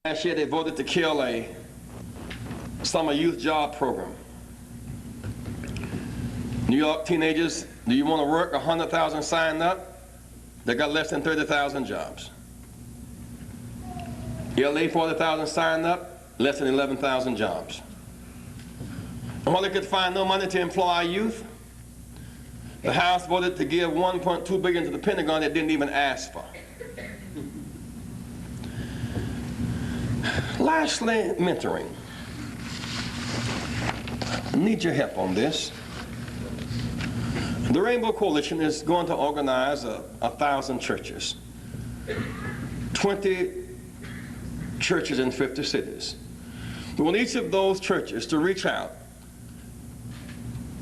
Last year they voted to kill a summer youth job program. New York teenagers, do you want to work? 100,000 signed up. They got less than 30,000 jobs. LA, 40,000 signed up, less than 11,000 jobs. And while they could find no money to employ our youth, the House voted to give $1.2 billion to the Pentagon they didn't even ask for. Lastly, mentoring. I need your help on this. The Rainbow Coalition is going to organize 1,000 churches, 20 churches in 50 cities. We want each of those churches to reach out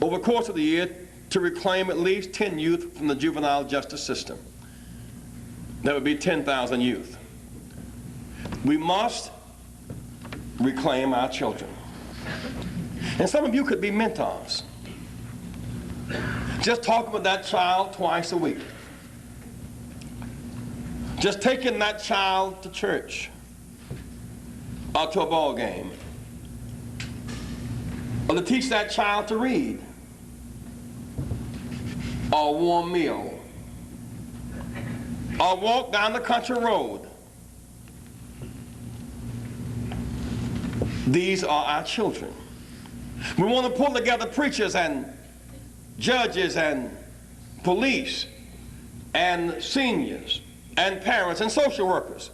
over the course of the year to reclaim at least 10 youth from the juvenile justice system. That would be 10,000 youth. We must reclaim our children. And some of you could be mentors. Just talking with that child twice a week. Just taking that child to church or to a ball game. Or to teach that child to read. Or a warm meal. Or walk down the country road. These are our children. We want to pull together preachers and judges and police and seniors and parents and social workers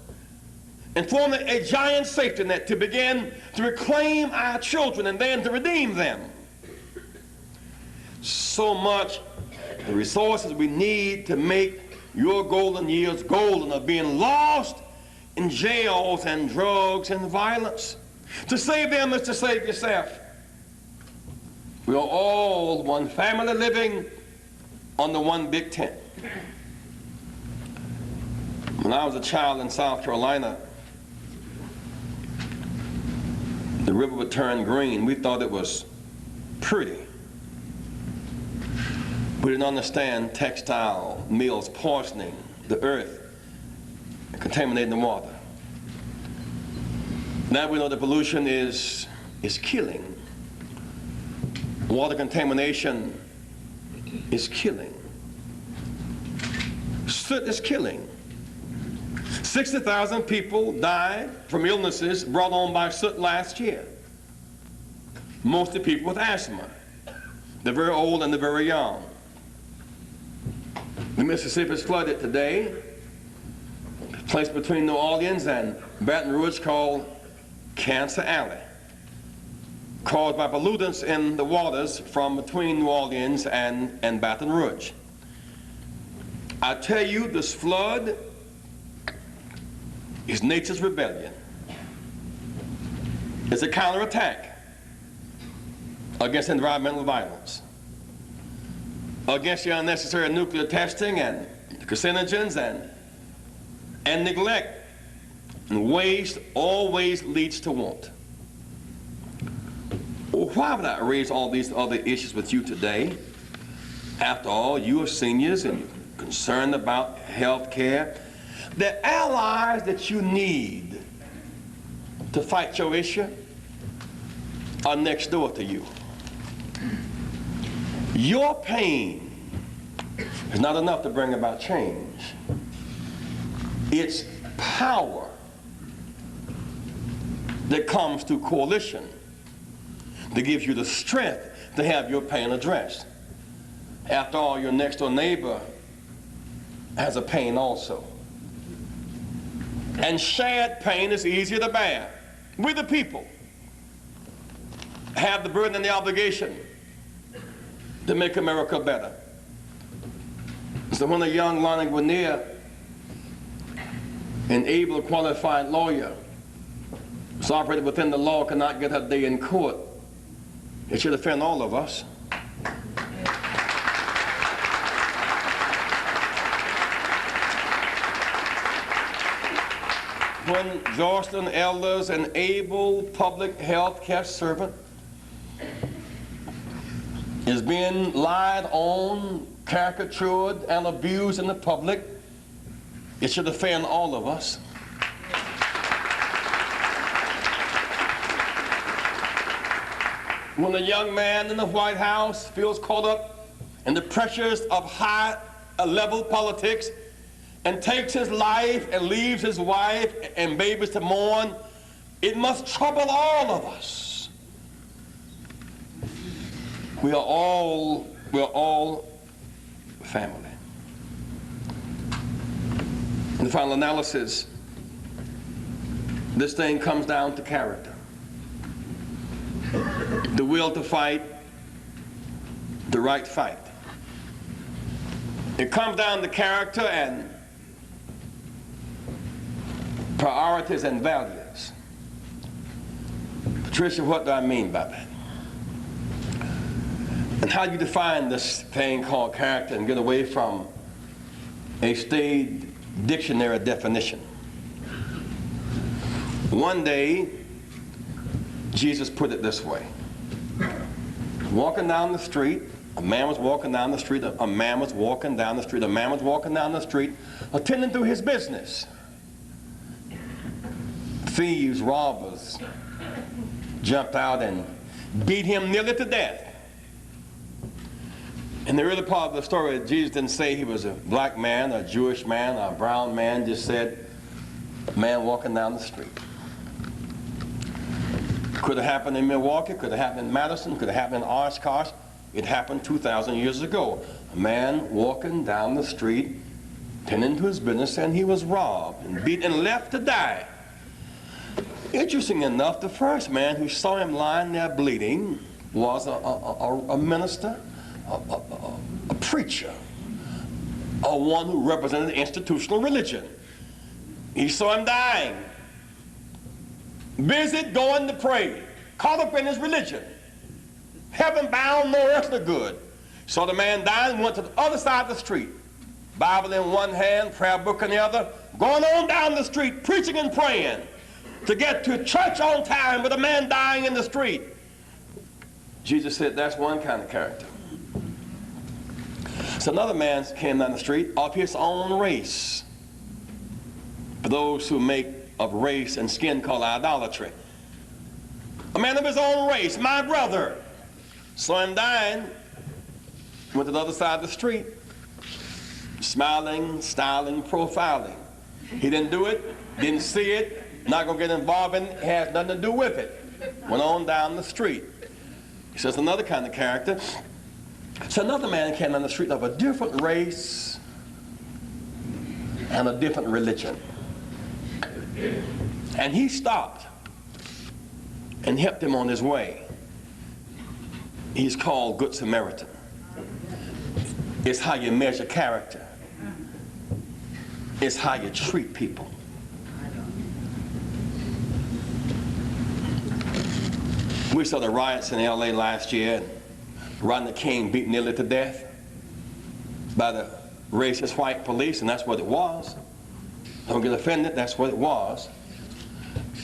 and form a giant safety net to begin to reclaim our children and then to redeem them. So much the resources we need to make your golden years golden are being lost in jails and drugs and violence. To save them is to save yourself. We are all one family living under one big tent. When I was a child in South Carolina, the river would turn green. We thought it was pretty. We didn't understand textile mills poisoning the earth and contaminating the water. Now we know the pollution is killing. Water contamination is killing. Soot is killing. 60,000 people died from illnesses brought on by soot last year. Mostly people with asthma. The very old and the very young. The Mississippi is flooded today. A place between New Orleans and Baton Rouge called Cancer Alley, caused by pollutants in the waters from between New Orleans and Baton Rouge. I tell you, this flood is nature's rebellion. It's a counterattack against environmental violence, against the unnecessary nuclear testing and carcinogens and neglect. And waste always leads to want. Well, why would I raise all these other issues with you today? After all, you are seniors and you're concerned about health care. The allies that you need to fight your issue are next door to you. Your pain is not enough to bring about change. It's power that comes through coalition that gives you the strength to have your pain addressed. After all, your next door neighbor has a pain also. And shared pain is easier to bear. We the people have the burden and the obligation to make America better. So when a young Lonnie Guinier, an able qualified lawyer, is operated within the law, cannot get her day in court, it should offend all of us. When Georgetown elders, an able public health care servant, is being lied on, caricatured, and abused in the public, it should offend all of us. When a young man in the White House feels caught up in the pressures of high-level politics and takes his life and leaves his wife and babies to mourn, it must trouble all of us. We're all family. In the final analysis, this thing comes down to character. The will to fight the right fight. It comes down to character and priorities and values. Patricia, what do I mean by that? And how do you define this thing called character and get away from a staid dictionary definition? One day, Jesus put it this way. Walking down the street, a man was walking down the street, a man was walking down the street, a man was walking down the street, attending to his business. Thieves, robbers jumped out and beat him nearly to death. In the early part of the story, Jesus didn't say he was a black man, a Jewish man, a brown man, just said, a man walking down the street. Could have happened in Milwaukee, could have happened in Madison, could have happened in Oshkosh. It happened 2,000 years ago. A man walking down the street, tending to his business, and he was robbed and beat and left to die. Interesting enough, the first man who saw him lying there bleeding was a minister, a preacher, one who represented institutional religion. He saw him dying, busy going to pray, caught up in his religion, heaven bound, no earthly good. Saw the man dying, went to the other side of the street, Bible in one hand, prayer book in the other, going on down the street, preaching and praying to get to church on time with a man dying in the street. Jesus said that's one kind of character. So another man came down the street of his own race. For those who make of race and skin call idolatry. A man of his own race, my brother, saw him dying, went to the other side of the street, smiling, styling, profiling. He didn't do it, didn't see it, not going to get involved in it, has nothing to do with it. Went on down the street. He says another kind of character. So another man came down the street of a different race and a different religion. And he stopped and helped him on his way. He's called Good Samaritan. It's how you measure character. It's how you treat people. We saw the riots in LA last year. Rodney King beat nearly to death by the racist white police, and that's what it was. Don't get offended, that's what it was.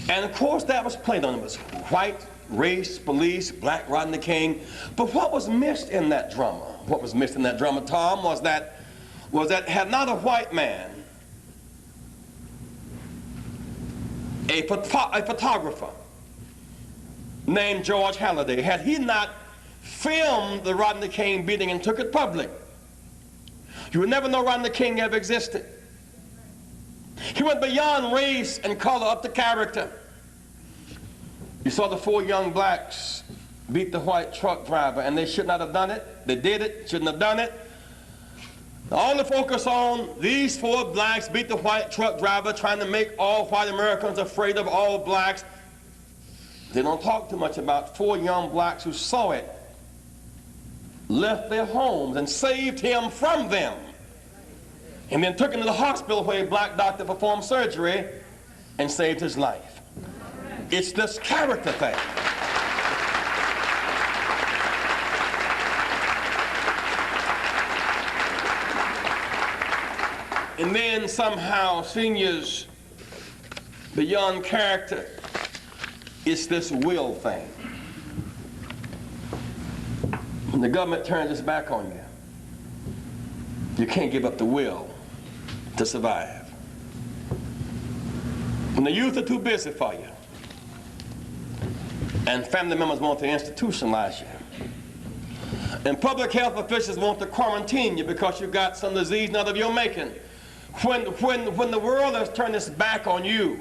And of course that was played on. It was white, race, police, black Rodney King. But what was missed in that drama, Tom, was that had not a white man, a photographer named George Halliday, had he not filmed the Rodney King beating and took it public, you would never know Rodney King ever existed. He went beyond race and color up to character. You saw the 4 young blacks beat the white truck driver, and they should not have done it. They did it, shouldn't have done it. All the focus on these 4 blacks beat the white truck driver, trying to make all white Americans afraid of all blacks. They don't talk too much about 4 young blacks who saw it, left their homes and saved him from them, and then took him to the hospital where a black doctor performed surgery and saved his life. It's this character thing. And then somehow, seniors, beyond character, it's this will thing. When the government turns its back on you, you can't give up the will to survive. When the youth are too busy for you, And family members want to institutionalize you. And public health officials want to quarantine you because you got some disease not of your making. When the world has turned its back on you,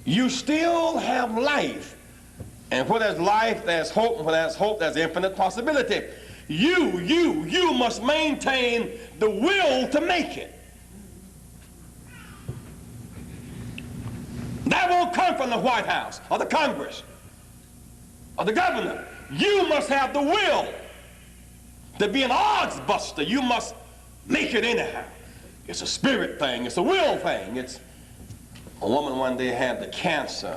you still have life. And where there's life, there's hope. And where there's hope, there's infinite possibility. You must maintain the will to make it. That won't come from the White House or the Congress or the governor. You must have the will to be an odds buster. You must make it anyhow. It's a spirit thing. It's a will thing. It's a woman one day had the cancer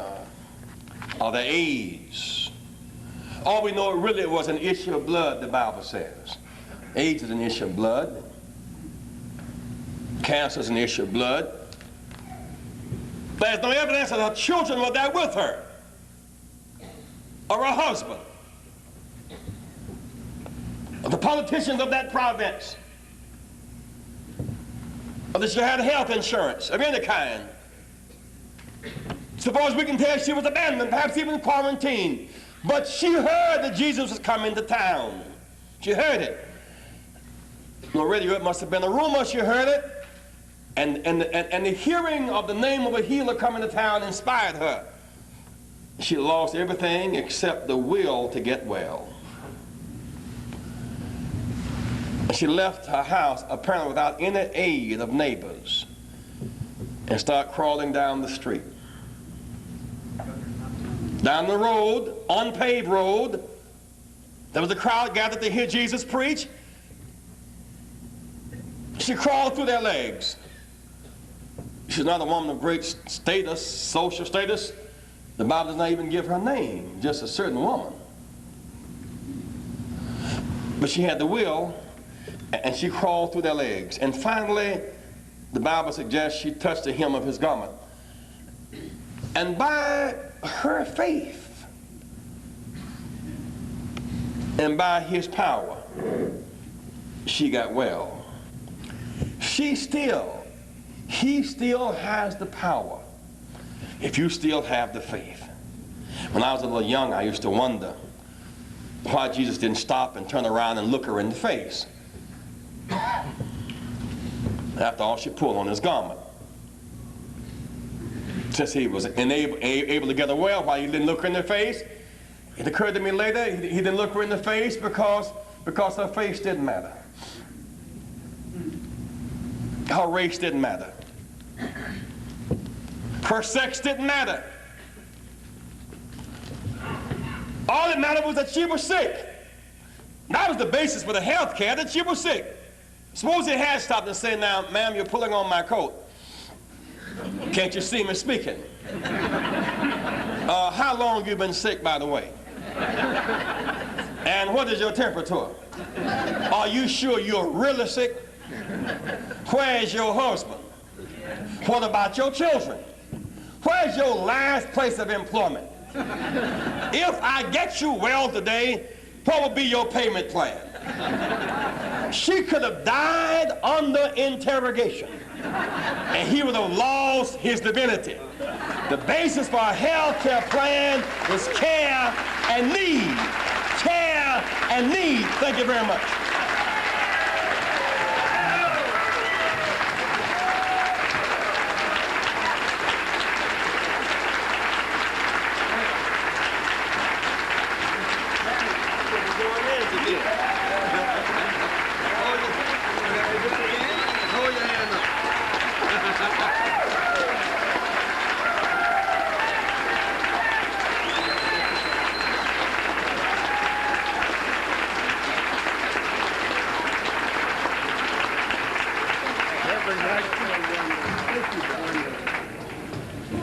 or the AIDS. All we know, it really was an issue of blood, the Bible says. AIDS is an issue of blood. Cancer is an issue of blood. There's no evidence that her children were there with her or her husband. The politicians of that province, or that she had health insurance of any kind. Suppose we can tell she was abandoned, perhaps even quarantined, but she heard that Jesus was coming to town. She heard it. On the radio, it must have been a rumor. She heard it, and the hearing of the name of a healer coming to town inspired her. She lost everything except the will to get well. She left her house apparently without any aid of neighbors and started crawling down the street. Down the road, unpaved road, there was a crowd gathered to hear Jesus preach. She crawled through their legs. She's not a woman of great status, social status. The Bible does not even give her name, just a certain woman. But she had the will, and she crawled through their legs. And finally, the Bible suggests she touched the hem of his garment. And by her faith and by his power, she got well. He still has the power if you still have the faith. When I was a little young, I used to wonder why Jesus didn't stop and turn around and look her in the face. After all, she pulled on his garment. Since he was able to get her well, why he didn't look her in the face? It occurred to me later, he didn't look her in the face because her face didn't matter. Her race didn't matter. Her sex didn't matter. All that mattered was that she was sick. That was the basis for the health care, that she was sick. Suppose he had stopped and said, "Now, ma'am, you're pulling on my coat. Can't you see me speaking? How long you been sick, by the way? And what is your temperature? Are you sure you're really sick? Where's your husband? What about your children? Where's your last place of employment? If I get you well today, what will be your payment plan?" She could have died under interrogation, and he would have lost his divinity. The basis for a health care plan is care and need. Care and need. Thank you very much.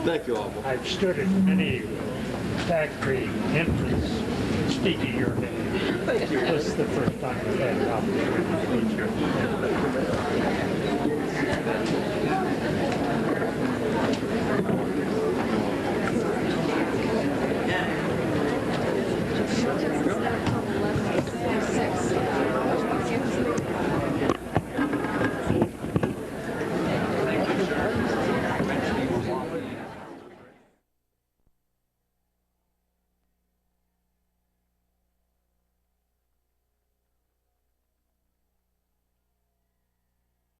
Thank you, Alma. I've stood at many factory entrances speaking your name. Thank you. This is the first time I've had an opportunity to meet you.